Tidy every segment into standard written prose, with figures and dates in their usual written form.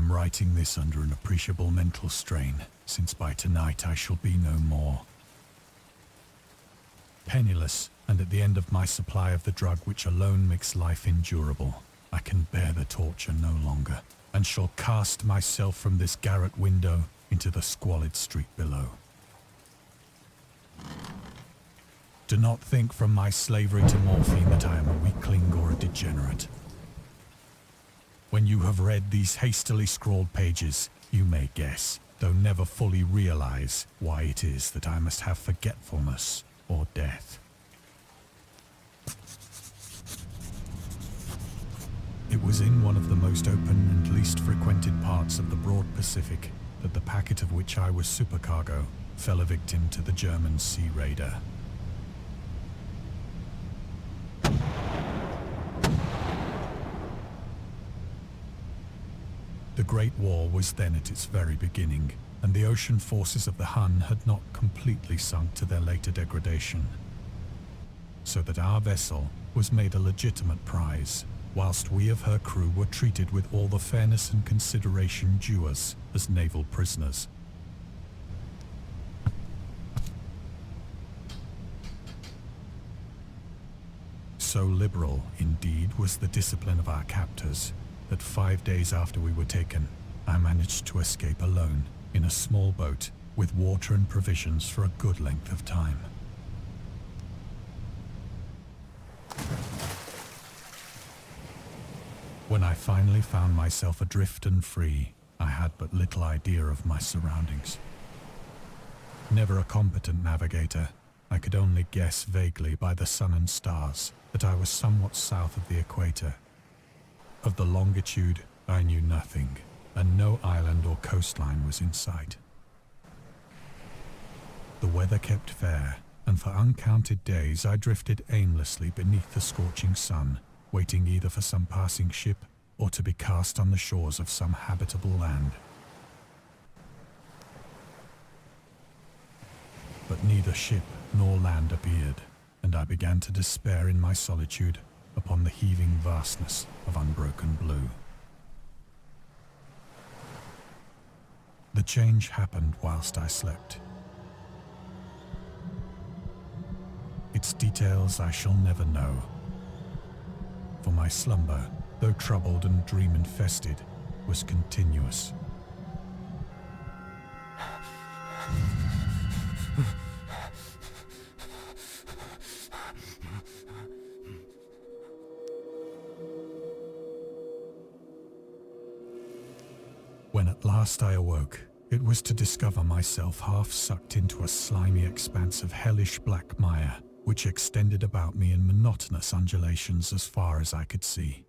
am writing this under an appreciable mental strain, since by tonight I shall be no more. Penniless, and at the end of my supply of the drug which alone makes life endurable, I can bear the torture no longer, and shall cast myself from this garret window into the squalid street below. Do not think from my slavery to morphine that I am a weakling or a degenerate. When you have read these hastily scrawled pages, you may guess, though never fully realize, why it is that I must have forgetfulness or death. It was in one of the most open and least frequented parts of the broad Pacific that the packet of which I was supercargo fell a victim to the German sea raider. The Great War was then at its very beginning, and the ocean forces of the Hun had not completely sunk to their later degradation, so that our vessel was made a legitimate prize, whilst we of her crew were treated with all the fairness and consideration due us as naval prisoners. So liberal, indeed, was the discipline of our captors, that 5 days after we were taken, I managed to escape alone in a small boat with water and provisions for a good length of time. When I finally found myself adrift and free, I had but little idea of my surroundings. Never a competent navigator, I could only guess vaguely by the sun and stars that I was somewhat south of the equator. Of the longitude, I knew nothing, and no island or coastline was in sight. The weather kept fair, and for uncounted days I drifted aimlessly beneath the scorching sun, waiting either for some passing ship or to be cast on the shores of some habitable land. But neither ship nor land appeared, and I began to despair in my solitude upon the heaving vastness of unbroken blue. The change happened whilst I slept. Its details I shall never know, for my slumber, though troubled and dream-infested, was continuous. When at last I awoke, it was to discover myself half sucked into a slimy expanse of hellish black mire, which extended about me in monotonous undulations as far as I could see,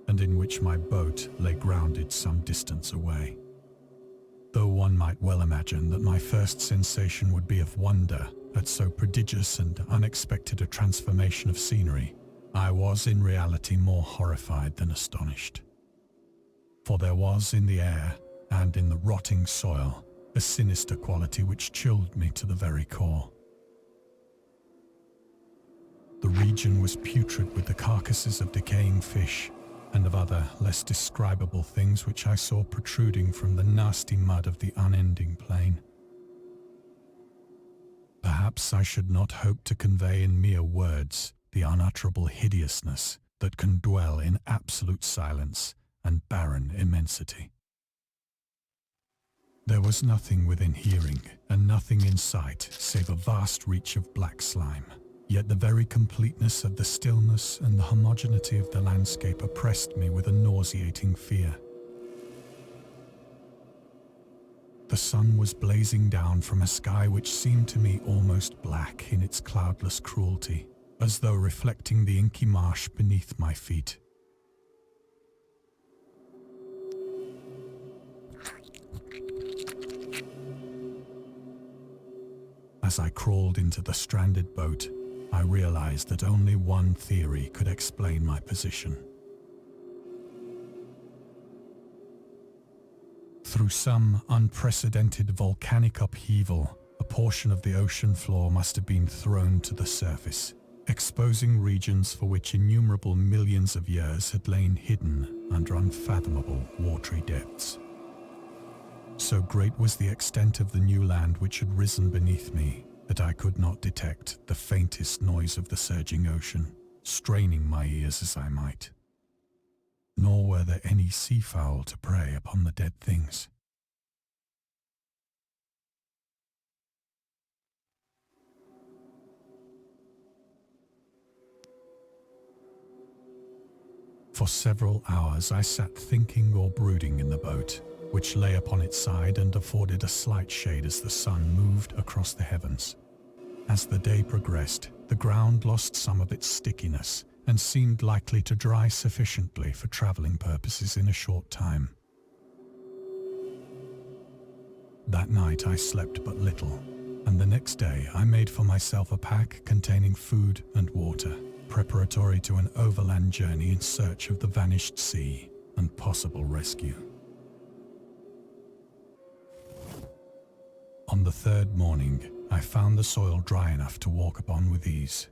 and in which my boat lay grounded some distance away. Though one might well imagine that my first sensation would be of wonder at so prodigious and unexpected a transformation of scenery, I was in reality more horrified than astonished. For there was in the air and in the rotting soil a sinister quality which chilled me to the very core. The region was putrid with the carcasses of decaying fish and of other less describable things which I saw protruding from the nasty mud of the unending plain. Perhaps I should not hope to convey in mere words the unutterable hideousness that can dwell in absolute silence and barren immensity. There was nothing within hearing and nothing in sight save a vast reach of black slime, yet the very completeness of the stillness and the homogeneity of the landscape oppressed me with a nauseating fear. The sun was blazing down from a sky which seemed to me almost black in its cloudless cruelty, as though reflecting the inky marsh beneath my feet. As I crawled into the stranded boat, I realized that only one theory could explain my position. Through some unprecedented volcanic upheaval, a portion of the ocean floor must have been thrown to the surface, exposing regions for which innumerable millions of years had lain hidden under unfathomable watery depths. So great was the extent of the new land which had risen beneath me that I could not detect the faintest noise of the surging ocean, straining my ears as I might. Nor were there any seafowl to prey upon the dead things. For several hours I sat thinking or brooding in the boat, which lay upon its side and afforded a slight shade as the sun moved across the heavens. As the day progressed, the ground lost some of its stickiness and seemed likely to dry sufficiently for traveling purposes in a short time. That night I slept but little, and the next day I made for myself a pack containing food and water, preparatory to an overland journey in search of the vanished sea and possible rescue. On the third morning, I found the soil dry enough to walk upon with ease.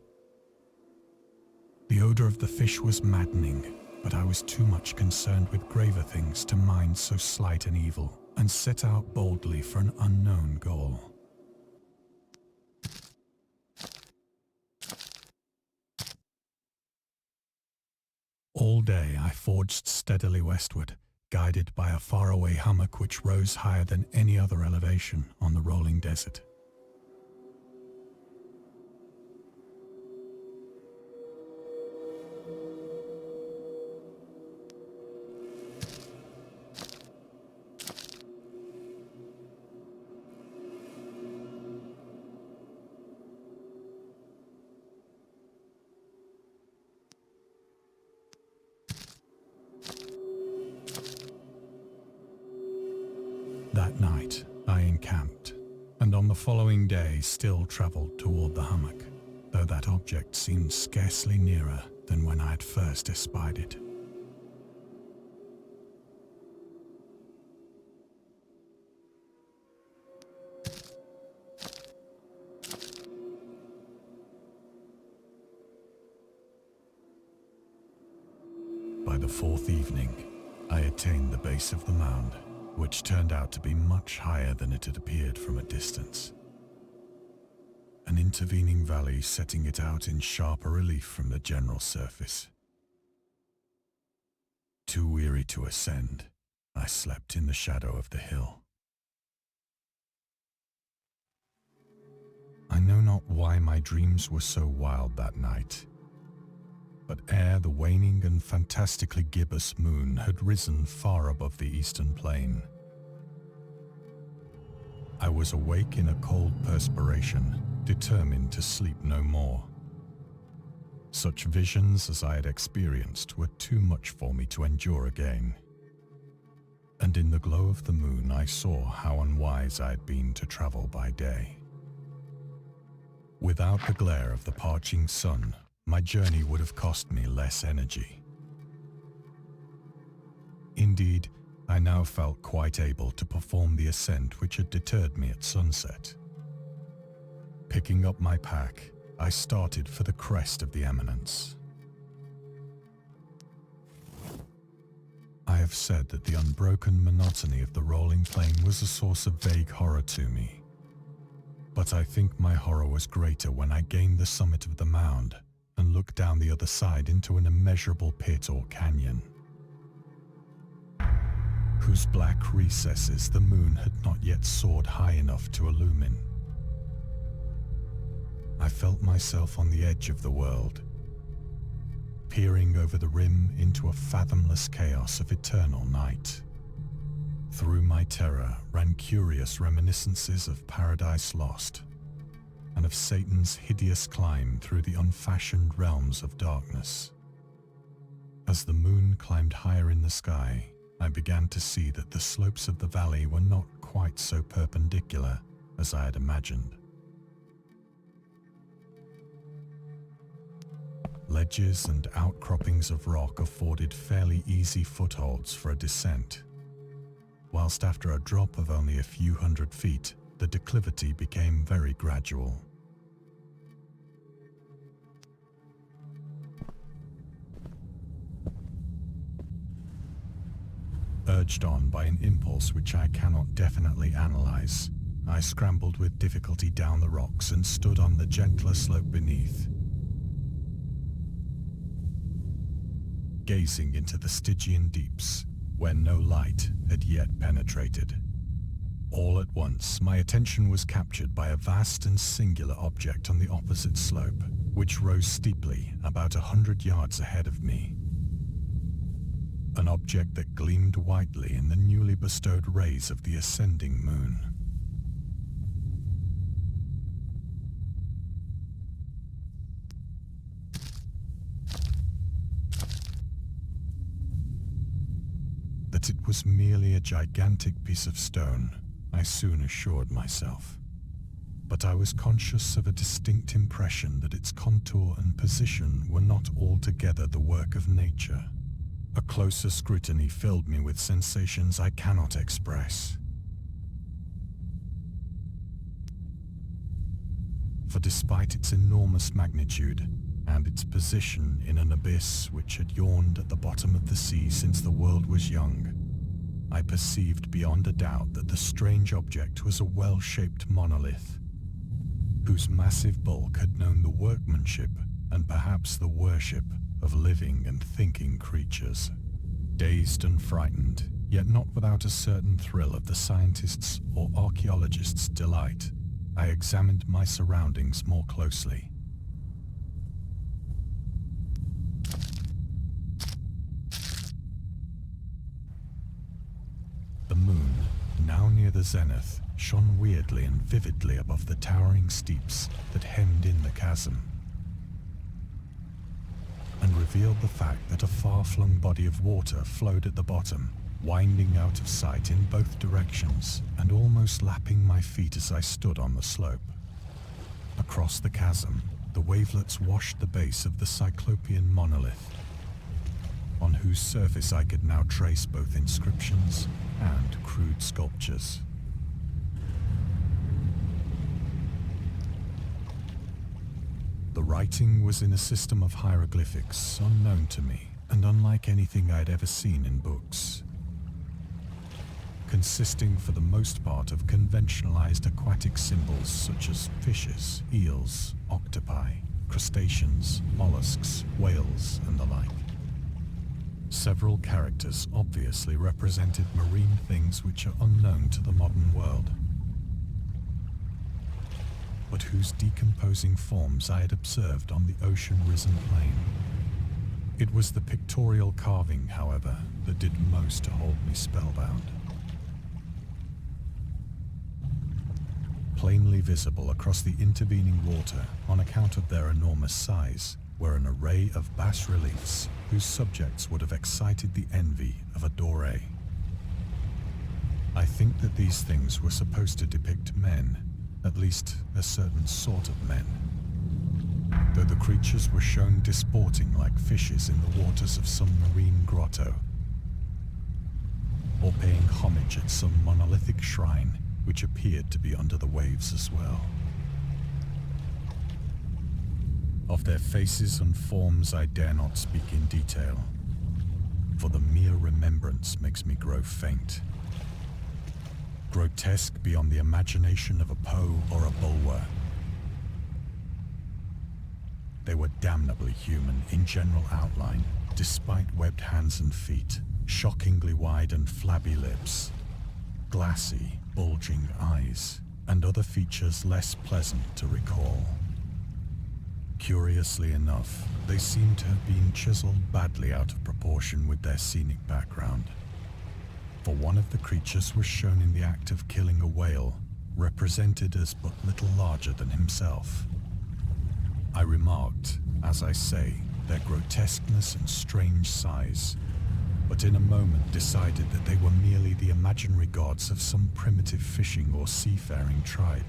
The odor of the fish was maddening, but I was too much concerned with graver things to mind so slight an evil, and set out boldly for an unknown goal. All day I forged steadily westward, guided by a faraway hummock which rose higher than any other elevation on the rolling desert. That night I encamped, and on the following day still travelled toward the hummock, though that object seemed scarcely nearer than when I had first espied it. By the fourth evening, I attained the base of the mound, which turned out to be much higher than it had appeared from a distance. An intervening valley setting it out in sharper relief from the general surface. Too weary to ascend, I slept in the shadow of the hill. I know not why my dreams were so wild that night, but ere the waning and fantastically gibbous moon had risen far above the eastern plain, I was awake in a cold perspiration, determined to sleep no more. Such visions as I had experienced were too much for me to endure again. And in the glow of the moon I saw how unwise I had been to travel by day. Without the glare of the parching sun, my journey would have cost me less energy. Indeed, I now felt quite able to perform the ascent which had deterred me at sunset. Picking up my pack, I started for the crest of the eminence. I have said that the unbroken monotony of the rolling plain was a source of vague horror to me. But I think my horror was greater when I gained the summit of the mound and looked down the other side into an immeasurable pit or canyon, whose black recesses the moon had not yet soared high enough to illumine. I felt myself on the edge of the world, peering over the rim into a fathomless chaos of eternal night. Through my terror ran curious reminiscences of Paradise Lost, and of Satan's hideous climb through the unfashioned realms of darkness. As the moon climbed higher in the sky, I began to see that the slopes of the valley were not quite so perpendicular as I had imagined. Ledges and outcroppings of rock afforded fairly easy footholds for a descent, whilst after a drop of only a few hundred feet, the declivity became very gradual. Urged on by an impulse which I cannot definitely analyze, I scrambled with difficulty down the rocks and stood on the gentler slope beneath, gazing into the Stygian deeps where no light had yet penetrated. All at once, my attention was captured by a vast and singular object on the opposite slope, which rose steeply about 100 yards ahead of me. An object that gleamed whitely in the newly bestowed rays of the ascending moon. That it was merely a gigantic piece of stone, I soon assured myself. But I was conscious of a distinct impression that its contour and position were not altogether the work of nature. A closer scrutiny filled me with sensations I cannot express. For despite its enormous magnitude and its position in an abyss which had yawned at the bottom of the sea since the world was young, I perceived beyond a doubt that the strange object was a well-shaped monolith, whose massive bulk had known the workmanship and perhaps the worship of living and thinking creatures. Dazed and frightened, yet not without a certain thrill of the scientist's or archaeologist's delight, I examined my surroundings more closely. The moon, now near the zenith, shone weirdly and vividly above the towering steeps that hemmed in the chasm, and revealed the fact that a far-flung body of water flowed at the bottom, winding out of sight in both directions and almost lapping my feet as I stood on the slope. Across the chasm, the wavelets washed the base of the Cyclopean monolith, on whose surface I could now trace both inscriptions and crude sculptures. The writing was in a system of hieroglyphics unknown to me and unlike anything I'd ever seen in books, consisting for the most part of conventionalized aquatic symbols such as fishes, eels, octopi, crustaceans, mollusks, whales, and the like. Several characters obviously represented marine things which are unknown to the modern world, but whose decomposing forms I had observed on the ocean-risen plain. It was the pictorial carving, however, that did most to hold me spellbound. Plainly visible across the intervening water, on account of their enormous size, were an array of bas-reliefs whose subjects would have excited the envy of a Doré. I think that these things were supposed to depict men, at least a certain sort of men, though the creatures were shown disporting like fishes in the waters of some marine grotto, or paying homage at some monolithic shrine which appeared to be under the waves as well. Of their faces and forms I dare not speak in detail, for the mere remembrance makes me grow faint. Grotesque beyond the imagination of a Poe or a Bulwer. They were damnably human in general outline, despite webbed hands and feet, shockingly wide and flabby lips, glassy, bulging eyes, and other features less pleasant to recall. Curiously enough, they seemed to have been chiseled badly out of proportion with their scenic background. For one of the creatures was shown in the act of killing a whale, represented as but little larger than himself. I remarked, as I say, their grotesqueness and strange size, but in a moment decided that they were merely the imaginary gods of some primitive fishing or seafaring tribe.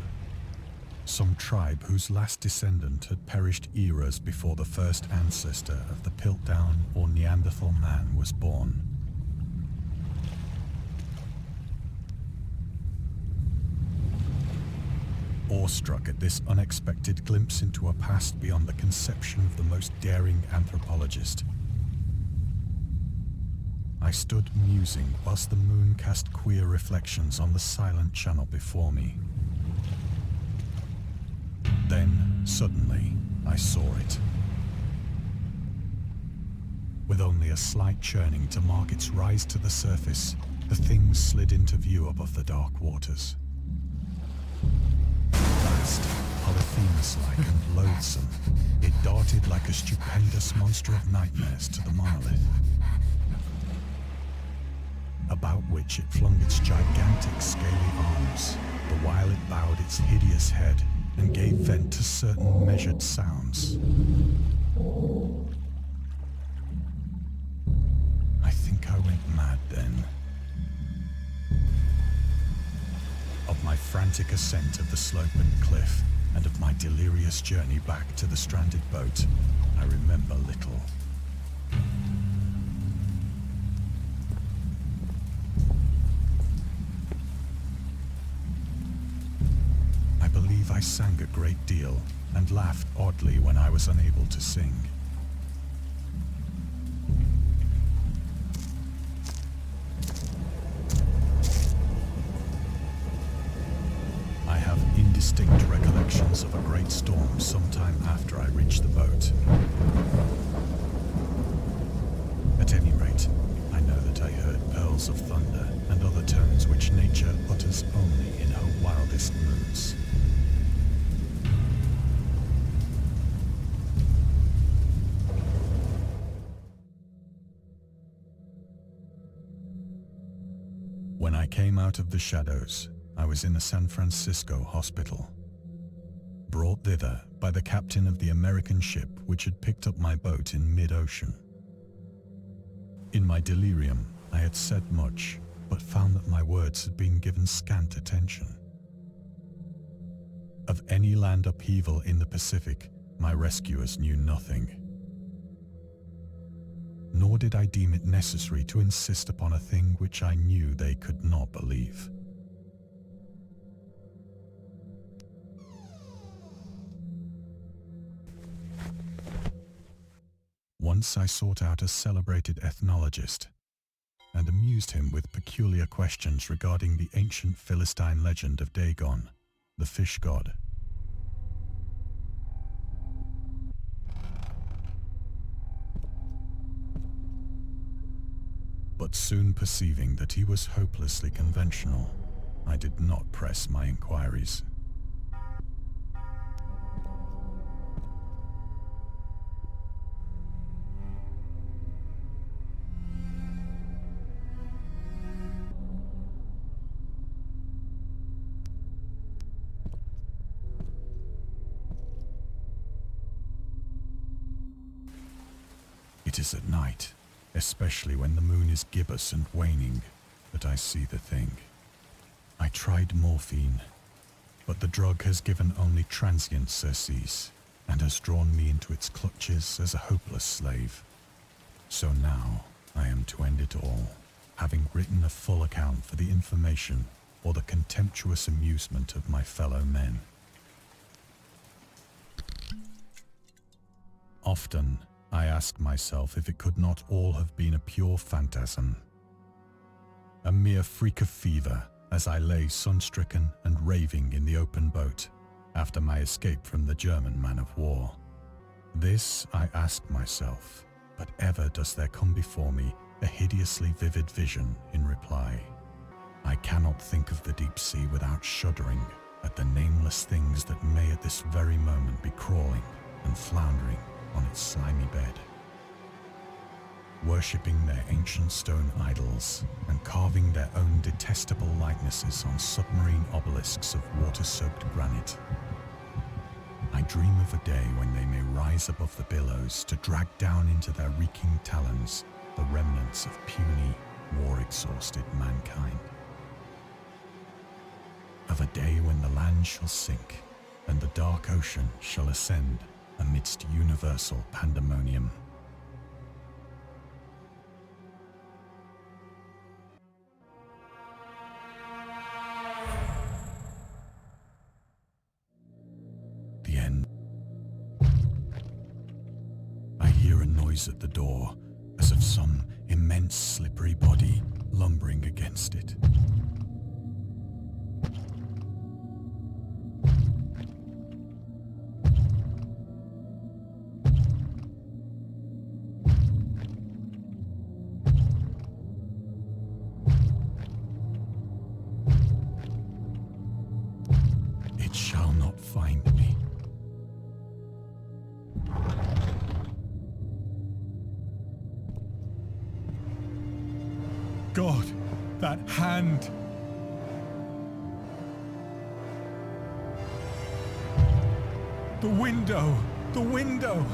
Some tribe whose last descendant had perished eras before the first ancestor of the Piltdown or Neanderthal man was born. Awestruck at this unexpected glimpse into a past beyond the conception of the most daring anthropologist, I stood musing whilst the moon cast queer reflections on the silent channel before me. Then, suddenly, I saw it. With only a slight churning to mark its rise to the surface, the thing slid into view above the dark waters. Vast, Polyphemus-like and loathsome, it darted like a stupendous monster of nightmares to the monolith, about which it flung its gigantic scaly arms, the while it bowed its hideous head and gave vent to certain measured sounds. I think I went mad then. Of my frantic ascent of the slope and cliff, and of my delirious journey back to the stranded boat, I remember little. I believe I sang a great deal and laughed oddly when I was unable to sing. I have indistinct recollections of a great storm sometime after I reached the boat. At any rate, I know that I heard pearls of thunder and other tones which nature utters only in her wildest moods. When I came out of the shadows, I was in a San Francisco hospital, brought thither by the captain of the American ship which had picked up my boat in mid-ocean. In my delirium, I had said much, but found that my words had been given scant attention. Of any land upheaval in the Pacific, my rescuers knew nothing. Nor did I deem it necessary to insist upon a thing which I knew they could not believe. Once I sought out a celebrated ethnologist and amused him with peculiar questions regarding the ancient Philistine legend of Dagon, the fish god. But soon perceiving that he was hopelessly conventional, I did not press my inquiries. It is at night, especially when the moon is gibbous and waning, that I see the thing. I tried morphine, but the drug has given only transient surcease and has drawn me into its clutches as a hopeless slave. So now I am to end it all, having written a full account for the information or the contemptuous amusement of my fellow men. Often, I ask myself if it could not all have been a pure phantasm, a mere freak of fever as I lay sun-stricken and raving in the open boat after my escape from the German man of war. This I ask myself, but ever does there come before me a hideously vivid vision in reply. I cannot think of the deep sea without shuddering at the nameless things that may at this very moment be crawling and floundering on its slimy bed, worshipping their ancient stone idols and carving their own detestable likenesses on submarine obelisks of water-soaked granite. I dream of a day when they may rise above the billows to drag down into their reeking talons the remnants of puny, war-exhausted mankind. Of a day when the land shall sink and the dark ocean shall ascend amidst universal pandemonium. The end. I hear a noise at the door, as of some immense slippery body lumbering against it. It shall not find me. God, that hand! The window! The window!